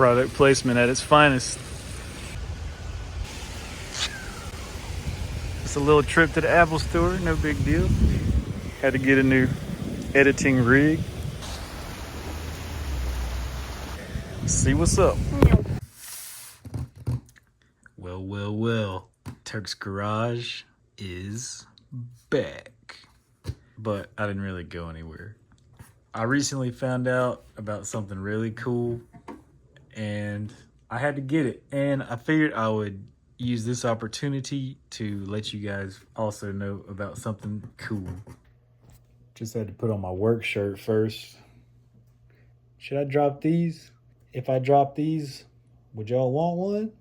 Product placement at its finest. It's a little trip to the Apple store, no big deal. Had to get a new editing rig. See what's up. Well. Turk's Garage is back. But I didn't really go anywhere. I recently found out about something really cool and I had to get it. And I figured I would use this opportunity to let you guys also know about something cool. Just had to put on my work shirt first. Should I drop these? If I drop these, would y'all want one?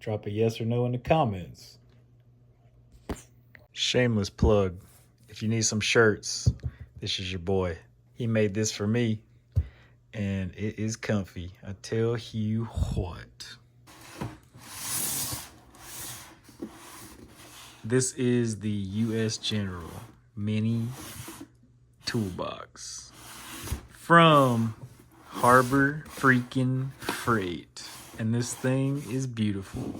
Drop a yes or no in the comments. Shameless plug. If you need some shirts, this is your boy. He made this for me, and it is comfy. I tell you what. This is the US General Mini Toolbox from Harbor freaking Freight. And this thing is beautiful.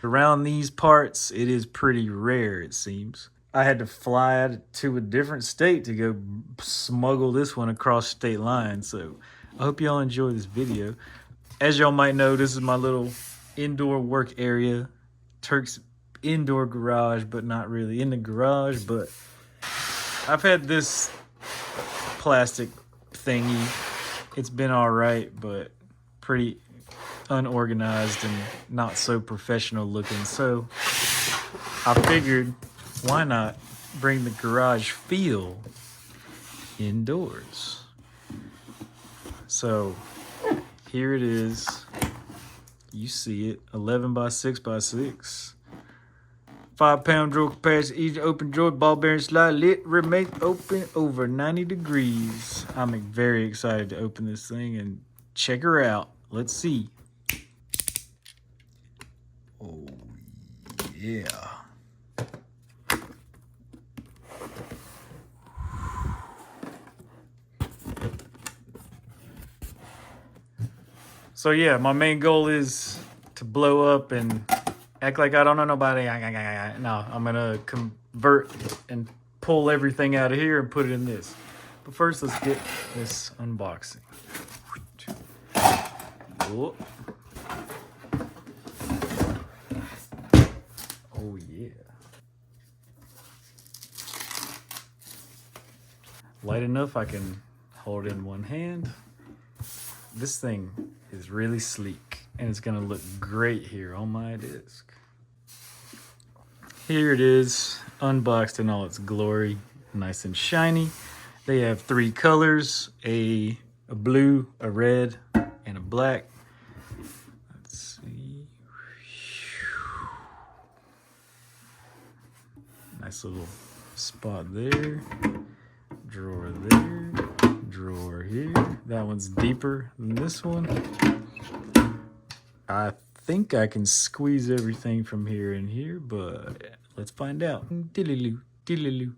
Around these parts, it is pretty rare, it seems. I had to fly to a different state to go smuggle this one across state lines. So I hope y'all enjoy this video. As y'all might know, this is my little indoor work area. Turk's indoor garage, but not really in the garage. But I've had this plastic thingy. It's been all right, but pretty unorganized and not so professional looking. So I figured, why not bring the garage feel indoors? So here it is. You see it, 11 by 6 by 6. 5-pound drawer capacity, easy open drawer, ball bearing slide, lid remains open over 90 degrees. I'm very excited to open this thing and check her out. Let's see. Oh, yeah. So yeah, my main goal is to blow up and act like I don't know nobody. No, I'm gonna convert and pull everything out of here and put it in this. But first, let's get this unboxing. Oh, oh yeah. Light enough I can hold it in one hand. This thing is really sleek and it's gonna look great here on my disc. Here it is, unboxed in all its glory, nice and shiny. They have 3 colors, a blue, a red, and a black. Let's see. Nice little spot there, drawer there, drawer here. That one's deeper than this one. I think I can squeeze everything from here and here, but let's find out. Diddly-loo, diddly-loo.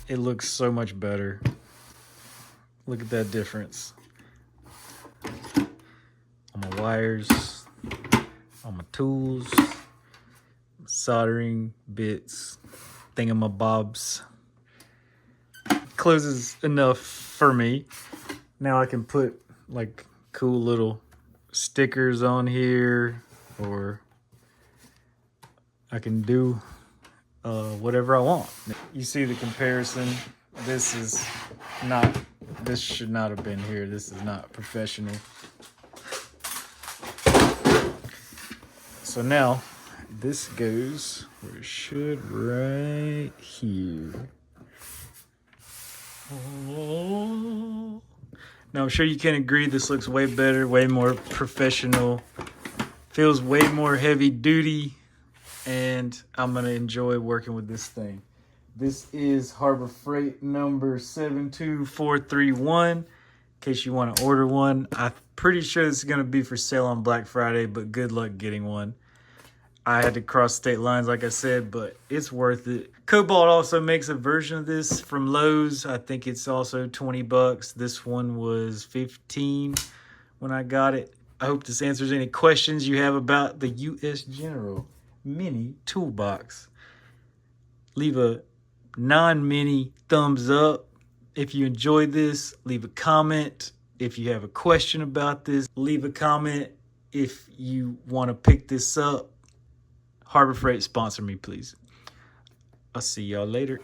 It looks so much better. Look at that difference. On my wires, on my tools, soldering bits, thingamabobs. Closes enough for me. Now I can put like cool little stickers on here, or I can do whatever I want. You see the comparison. This should not have been here. This is not professional. So now this goes where it should, right here. Oh. Now I'm sure you can agree this looks way better, way more professional, feels way more heavy duty, and I'm gonna enjoy working with this thing. This is Harbor Freight number 72431. In case you want to order one, I'm pretty sure this is going to be for sale on Black Friday, but good luck getting one. I had to cross state lines, like I said, but it's worth it. Cobalt also makes a version of this from Lowe's. I think it's also 20 bucks. This one was 15 when I got it. I hope this answers any questions you have about the US General Mini Toolbox. Leave a non-mini thumbs up if you enjoyed this. Leave a comment if you have a question about this. Leave a comment if you want to pick this up. Harbor Freight, sponsor me, please. I'll see y'all later.